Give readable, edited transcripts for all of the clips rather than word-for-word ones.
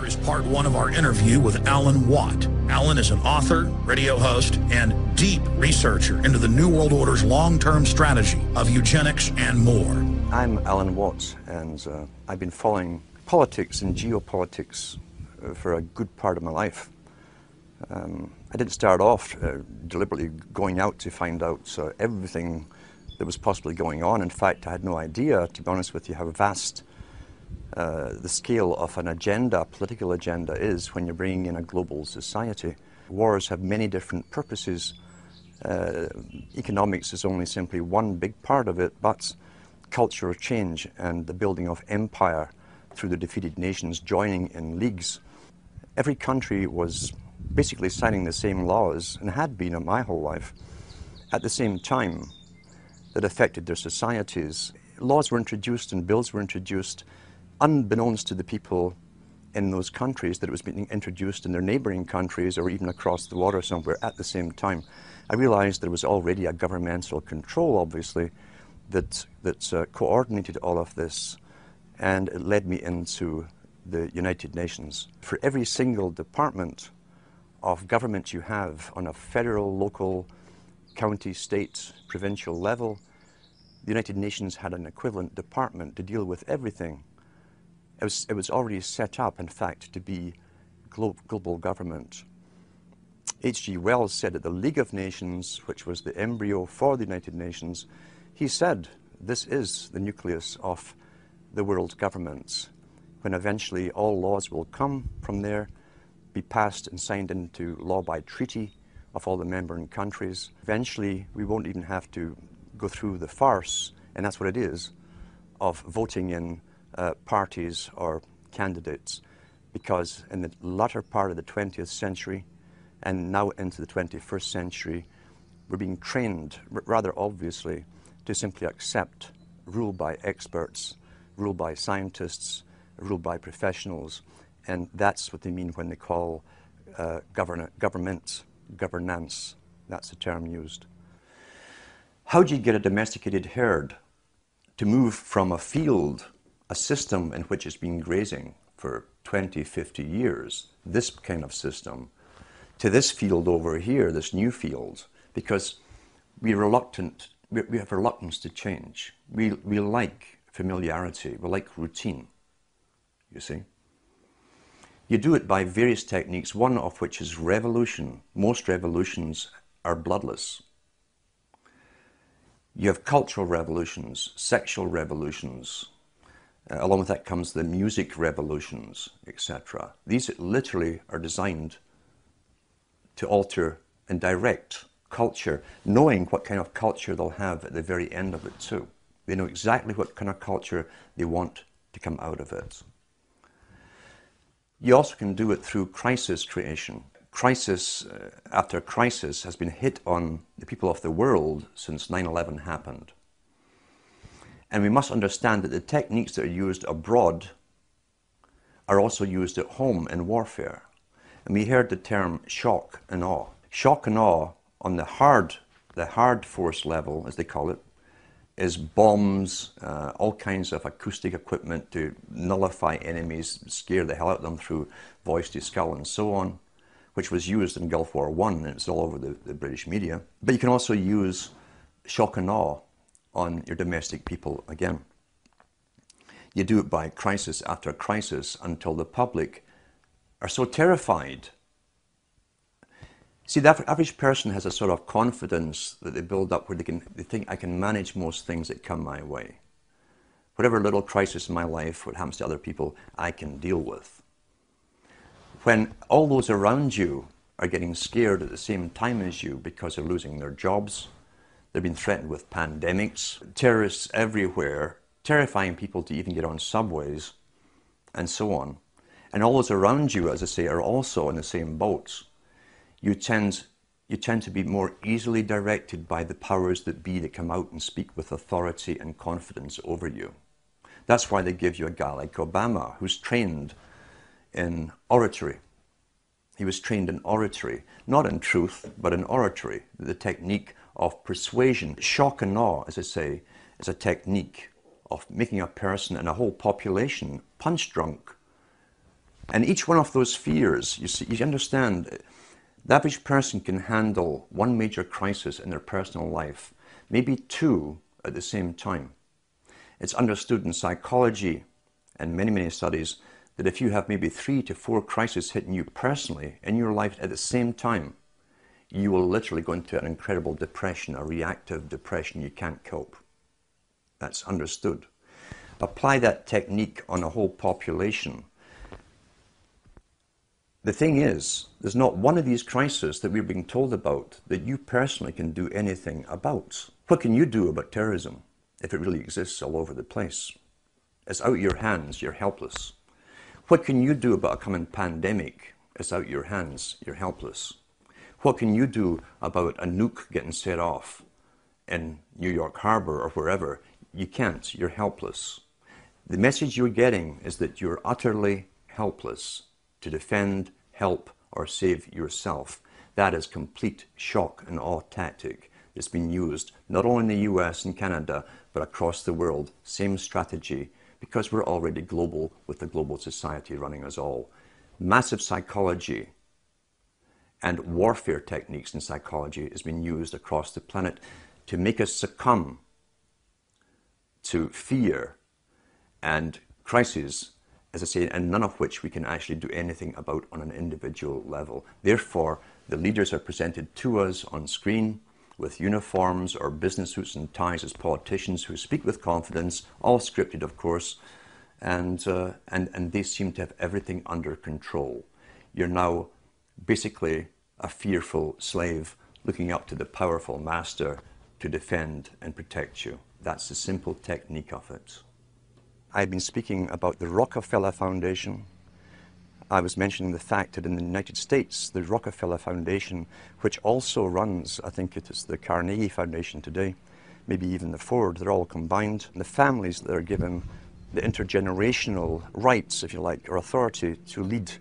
is part one of our interview with Alan Watt. Alan is an author, radio host, and deep researcher into the New World Order's long-term strategy of eugenics and more. I'm Alan Watt, and I've been following politics and geopolitics for a good part of my life. I didn't start off deliberately going out to find out everything that was possibly going on. In fact, I had no idea, to be honest with you, how vast the scale of an agenda, a political agenda, is when you're bringing in a global society. Wars have many different purposes. Economics is only simply one big part of it, but cultural change and the building of empire through the defeated nations joining in leagues. Every country was basically signing the same laws, and had been my whole life, at the same time, that affected their societies. Laws were introduced and bills were introduced unbeknownst to the people in those countries that it was being introduced in their neighboring countries or even across the water somewhere at the same time. I realized there was already a governmental control, obviously, that coordinated all of this, and it led me into the United Nations. For every single department of government you have on a federal, local, county, state, provincial level, the United Nations had an equivalent department to deal with everything. It was already set up, in fact, to be global government. H.G. Wells said at the League of Nations, which was the embryo for the United Nations, he said, this is the nucleus of the world governments, when eventually all laws will come from there, be passed and signed into law by treaty of all the member countries. Eventually, we won't even have to go through the farce, and that's what it is, of voting in parties or candidates, because in the latter part of the 20th century and now into the 21st century, we're being trained, rather obviously, to simply accept rule by experts, rule by scientists, rule by professionals, and that's what they mean when they call governance. That's the term used. How do you get a domesticated herd to move from a field, a system in which it's been grazing for 20, 50 years, this kind of system, to this field over here, this new field? Because we have reluctance to change. We like familiarity, we like routine, you see. You do it by various techniques, one of which is revolution. Most revolutions are bloodless. You have cultural revolutions, sexual revolutions. Along with that comes the music revolutions, etc. These literally are designed to alter and direct culture, knowing what kind of culture they'll have at the very end of it too. They know exactly what kind of culture they want to come out of it. You also can do it through crisis creation. Crisis after crisis has been hit on the people of the world since 9/11 happened. And we must understand that the techniques that are used abroad are also used at home in warfare. And we heard the term shock and awe. Shock and awe on the hard force level, as they call it, is bombs, all kinds of acoustic equipment to nullify enemies, scare the hell out of them through voice to skull and so on, which was used in Gulf War I, and it's all over the British media. But you can also use shock and awe on your domestic people again. You do it by crisis after crisis until the public are so terrified. See, the average person has a sort of confidence that they build up where they think, I can manage most things that come my way. Whatever little crisis in my life, what happens to other people, I can deal with. When all those around you are getting scared at the same time as you because they're losing their jobs, they've been threatened with pandemics, terrorists everywhere, terrifying people to even get on subways, and so on. And all those around you, as I say, are also in the same boats. You tend to be more easily directed by the powers that be that come out and speak with authority and confidence over you. That's why they give you a guy like Obama, who's trained in oratory. He was trained in oratory, not in truth, but in oratory, the technique of persuasion. Shock and awe, as I say, is a technique of making a person and a whole population punch drunk And each one of those fears, you see, you understand, the average person can handle one major crisis in their personal life, maybe two at the same time. It's understood in psychology and many, many studies that if you have maybe 3 to 4 crises hitting you personally in your life at the same time, you will literally go into an incredible depression, a reactive depression. You can't cope. That's understood. Apply that technique on a whole population. The thing is, there's not one of these crises that we're being told about that you personally can do anything about. What can you do about terrorism if it really exists all over the place? It's out of your hands, you're helpless. What can you do about a coming pandemic? It's out of your hands, you're helpless. What can you do about a nuke getting set off in New York Harbor or wherever? You can't, you're helpless. The message you're getting is that you're utterly helpless to defend, help, or save yourself. That is complete shock and awe tactic that's been used not only in the US and Canada, but across the world. Same strategy, because we're already global with the global society running us all. Massive psychology and warfare techniques in psychology has been used across the planet to make us succumb to fear and crises, as I say, and none of which we can actually do anything about on an individual level. Therefore, the leaders are presented to us on screen with uniforms or business suits and ties as politicians who speak with confidence, all scripted, of course, and they seem to have everything under control. You're now basically a fearful slave looking up to the powerful master to defend and protect you. That's the simple technique of it. I've been speaking about the Rockefeller Foundation. I was mentioning the fact that in the United States, the Rockefeller Foundation, which also runs, I think it is the Carnegie Foundation today, maybe even the Ford, they're all combined. And the families that are given the intergenerational rights, if you like, or authority to lead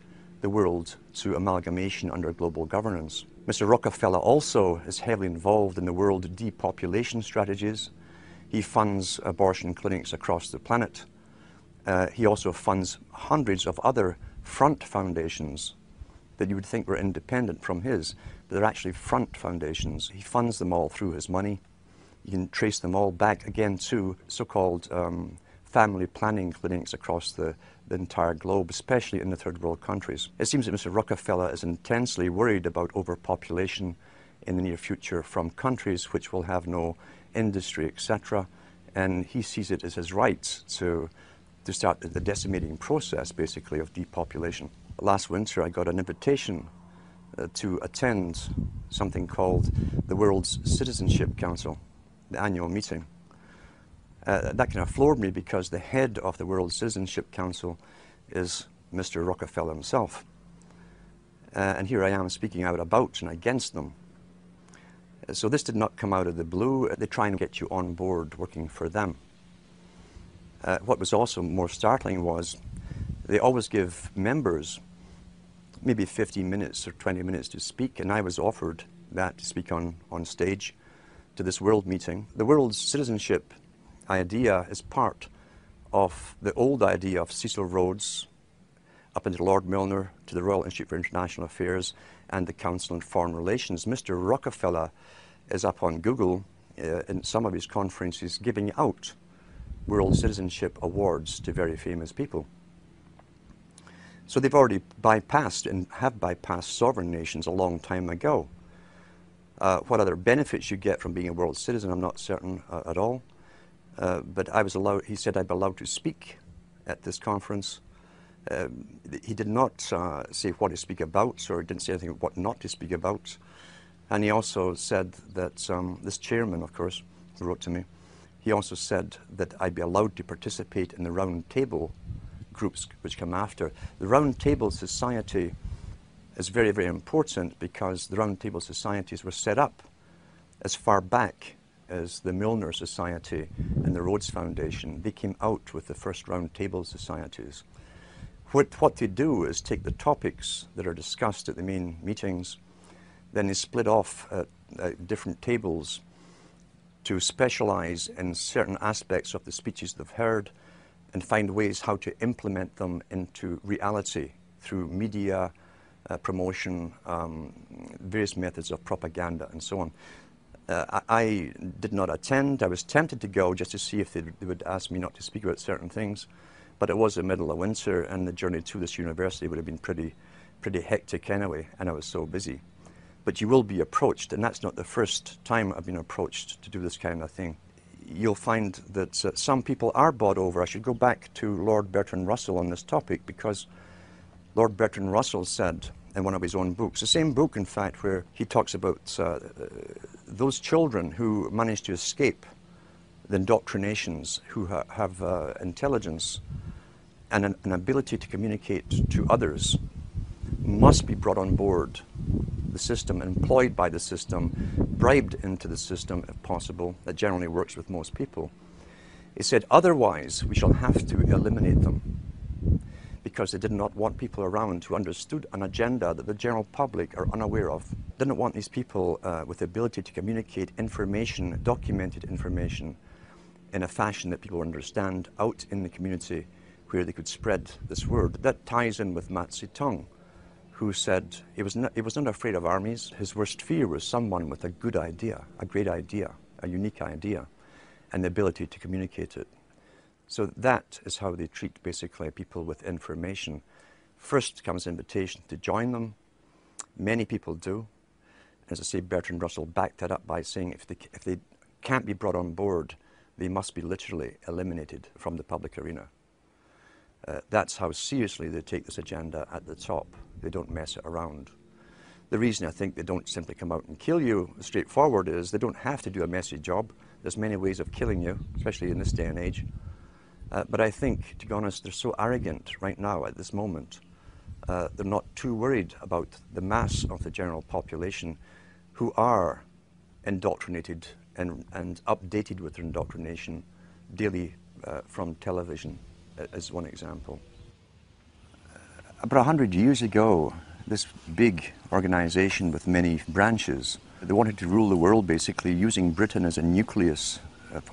the world to amalgamation under global governance. Mr. Rockefeller also is heavily involved in the world depopulation strategies. He funds abortion clinics across the planet. He also funds hundreds of other front foundations that you would think were independent from his, but they're actually front foundations. He funds them all through his money. You can trace them all back again to so-called family planning clinics across the entire globe, especially in the third world countries. It seems that Mr. Rockefeller is intensely worried about overpopulation in the near future from countries which will have no industry, etc. And he sees it as his right to start the decimating process, basically, of depopulation. Last winter, I got an invitation to attend something called the World's Citizenship Council, the annual meeting. That kind of floored me because the head of the World Citizenship Council is Mr. Rockefeller himself. And here I am speaking out about and against them. So this did not come out of the blue. They try and get you on board working for them. What was also more startling was they always give members maybe 15 minutes or 20 minutes to speak, and I was offered that to speak on stage to this world meeting. The world's citizenship idea is part of the old idea of Cecil Rhodes, up into Lord Milner, to the Royal Institute for International Affairs and the Council on Foreign Relations. Mr. Rockefeller is up on Google in some of his conferences giving out World Citizenship Awards to very famous people. So they've already bypassed and have bypassed sovereign nations a long time ago. What other benefits you get from being a world citizen, I'm not certain at all. But I was allowed, he said I'd be allowed to speak at this conference. He did not say what to speak about, or didn't say anything about what not to speak about. And he also said that, this chairman, of course, who wrote to me, he also said that I'd be allowed to participate in the round table groups which come after. The round table society is very, very important because the round table societies were set up as far back as the Milner Society and the Rhodes Foundation. They came out with the first round table societies. What they do is take the topics that are discussed at the main meetings, then they split off different tables to specialize in certain aspects of the speeches they've heard and find ways how to implement them into reality through media, promotion, various methods of propaganda and so on. I did not attend. I was tempted to go just to see if they would ask me not to speak about certain things, but it was the middle of winter and the journey to this university would have been pretty hectic anyway, and I was so busy. But you will be approached, and that's not the first time I've been approached to do this kind of thing. You'll find that some people are bought over. I should go back to Lord Bertrand Russell on this topic, because Lord Bertrand Russell said in one of his own books, the same book in fact, where he talks about those children who manage to escape the indoctrinations, who have intelligence and an ability to communicate to others, must be brought on board the system, employed by the system, bribed into the system if possible. That generally works with most people. He said, otherwise we shall have to eliminate them, because they did not want people around who understood an agenda that the general public are unaware of. Didn't want these people with the ability to communicate information, documented information, in a fashion that people understand out in the community where they could spread this word. That ties in with Mao Zedong, who said he was not afraid of armies. His worst fear was someone with a good idea, a great idea, a unique idea, and the ability to communicate it. So that is how they treat basically people with information. First comes invitation to join them. Many people do. As I say, Bertrand Russell backed that up by saying if they can't be brought on board, they must be literally eliminated from the public arena. That's how seriously they take this agenda at the top. They don't mess it around. The reason I think they don't simply come out and kill you straightforward is they don't have to do a messy job. There's many ways of killing you, especially in this day and age. But I think, to be honest, they're so arrogant right now at this moment. They're not too worried about the mass of the general population who are indoctrinated and updated with their indoctrination daily from television, as one example. About 100 years ago, this big organization with many branches, they wanted to rule the world basically using Britain as a nucleus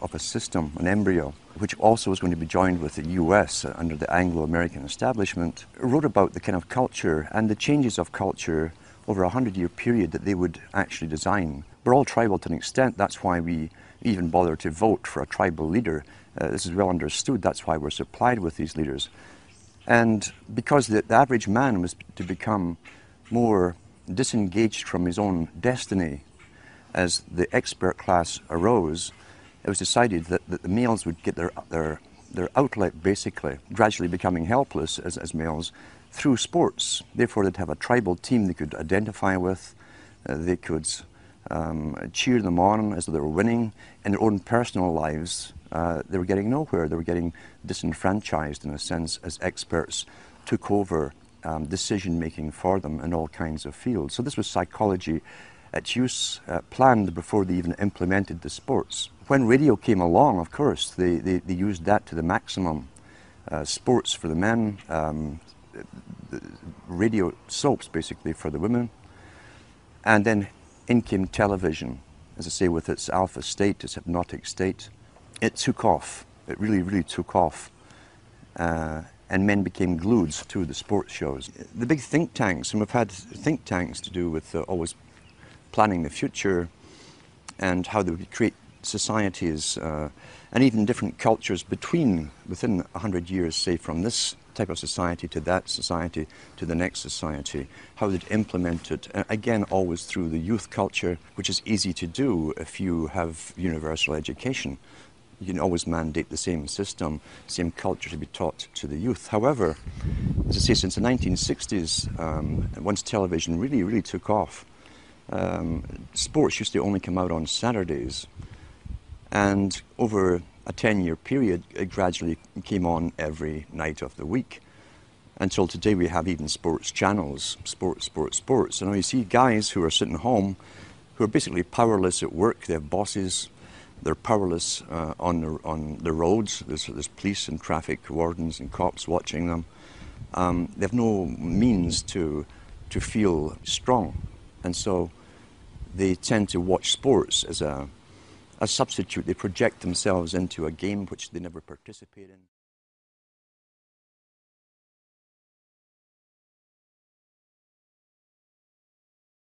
of a system, an embryo, which also was going to be joined with the US under the Anglo-American establishment, wrote about the kind of culture and the changes of culture over a 100-year period that they would actually design. We're all tribal to an extent. That's why we even bother to vote for a tribal leader. This is well understood. That's why we're supplied with these leaders. And because the average man was to become more disengaged from his own destiny as the expert class arose, it was decided that the males would get their outlet, basically, gradually becoming helpless as males, through sports. Therefore, they'd have a tribal team they could identify with. They could cheer them on as though they were winning. In their own personal lives, they were getting nowhere. They were getting disenfranchised, in a sense, as experts took over decision-making for them in all kinds of fields. So this was psychology at use, planned before they even implemented the sports. When radio came along, of course, they used that to the maximum. Sports for the men, radio soaps, basically, for the women. And then in came television, as I say, with its alpha state, its hypnotic state. It took off. It really, really took off. And men became glued to the sports shows. The big think tanks, and we've had think tanks to do with always planning the future and how they would create societies and even different cultures within 100 years, say, from this type of society to that society to the next society, how they'd implement it, again always through the youth culture, which is easy to do if you have universal education. You can always mandate the same system, same culture to be taught to the youth. However, as I say, since the 1960s, once television really, really took off, sports used to only come out on Saturdays, and over a 10-year period, it gradually came on every night of the week. Until today, we have even sports channels, sports. And you see guys who are sitting home, who are basically powerless at work. They have bosses. They're powerless on the roads. There's police and traffic wardens and cops watching them. They have no means to feel strong. And so they tend to watch sports as a substitute. They project themselves into a game which they never participate in.